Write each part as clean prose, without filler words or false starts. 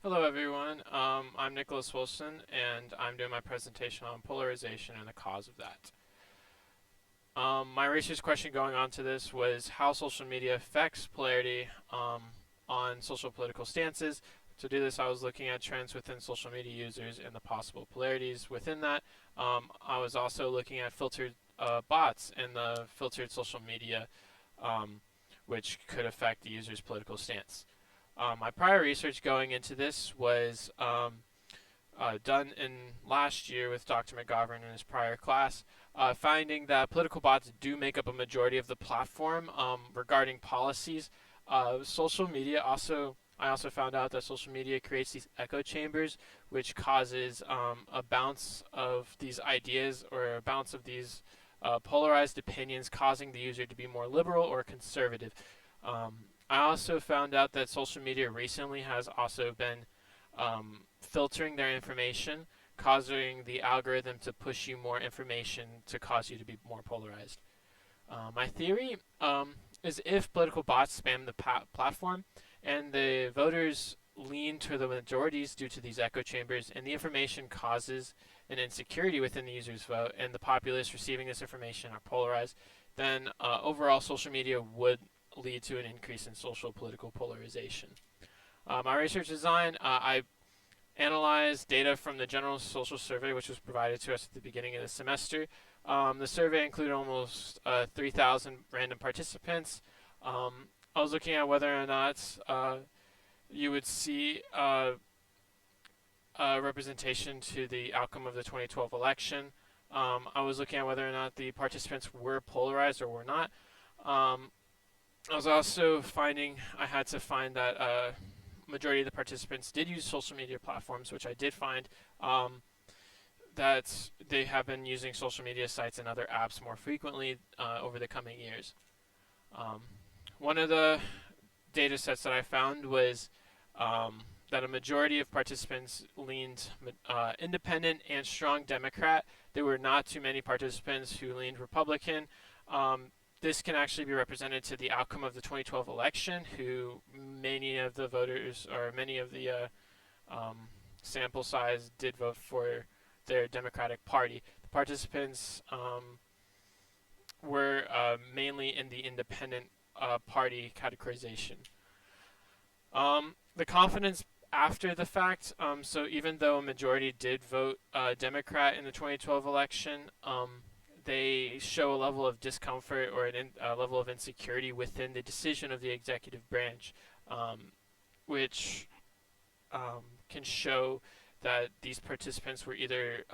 Hello everyone, I'm Nicholas Wilson and I'm doing my presentation on polarization and the cause of that. My research question going on to this was how social media affects polarity on social political stances. To do this, I was looking at trends within social media users and the possible polarities within that. I was also looking at filtered bots and the filtered social media, um, which could affect the user's political stance. My prior research going into this was done in last year with Dr. McGovern in his prior class, finding that political bots do make up a majority of the platform regarding policies. Social media also, I also found out that social media creates these echo chambers, which causes a bounce of these ideas or a bounce of these polarized opinions, causing the user to be more liberal or conservative. I also found out that social media recently has also been filtering their information, causing the algorithm to push you more information to cause you to be more polarized. My theory is if political bots spam the platform and the voters lean to the majorities due to these echo chambers, and the information causes an insecurity within the user's vote, and the populace receiving this information are polarized, then overall social media would lead to an increase in social political polarization. My research design, I analyzed data from the General Social Survey, which was provided to us at the beginning of the semester. The survey included almost 3,000 random participants. I was looking at whether or not you would see representation to the outcome of the 2012 election. I was looking at whether or not the participants were polarized or were not. I was also finding I had to find that majority of the participants did use social media platforms, which I did find that they have been using social media sites and other apps more frequently over the coming years. Um, One of the data sets that I found was that a majority of participants leaned independent and strong Democrat. There were not too many participants who leaned Republican. This can actually be represented to the outcome of the 2012 election, who many of the voters or many of the sample size did vote for their Democratic Party. The participants were mainly in the independent party categorization. The confidence after the fact, so even though a majority did vote Democrat in the 2012 election, they show a level of discomfort or a level of insecurity within the decision of the executive branch, which can show that these participants were either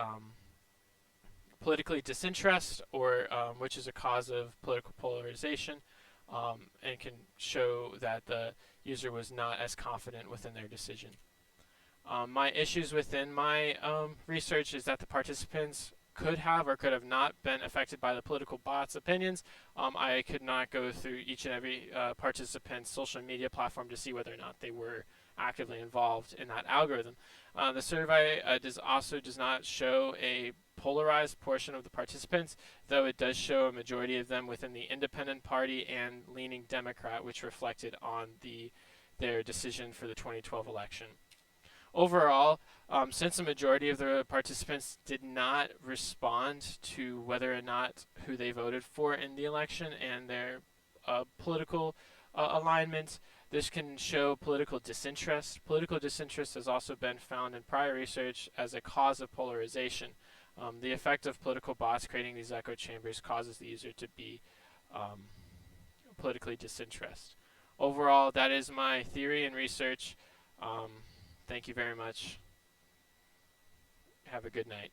politically disinterested or which is a cause of political polarization, and can show that the user was not as confident within their decision. My issues within my research is that the participants could have or could have not been affected by the political bots' opinions. I could not go through each and every participant's social media platform to see whether or not they were actively involved in that algorithm. The survey does not show a polarized portion of the participants, though it does show a majority of them within the independent party and leaning Democrat, which reflected on their decision for the 2012 election. Overall, since the majority of the participants did not respond to whether or not who they voted for in the election and their political alignment, this can show political disinterest. Political disinterest has also been found in prior research as a cause of polarization. The effect of political bots creating these echo chambers causes the user to be politically disinterested. Overall, that is my theory and research. Thank you very much. Have a good night.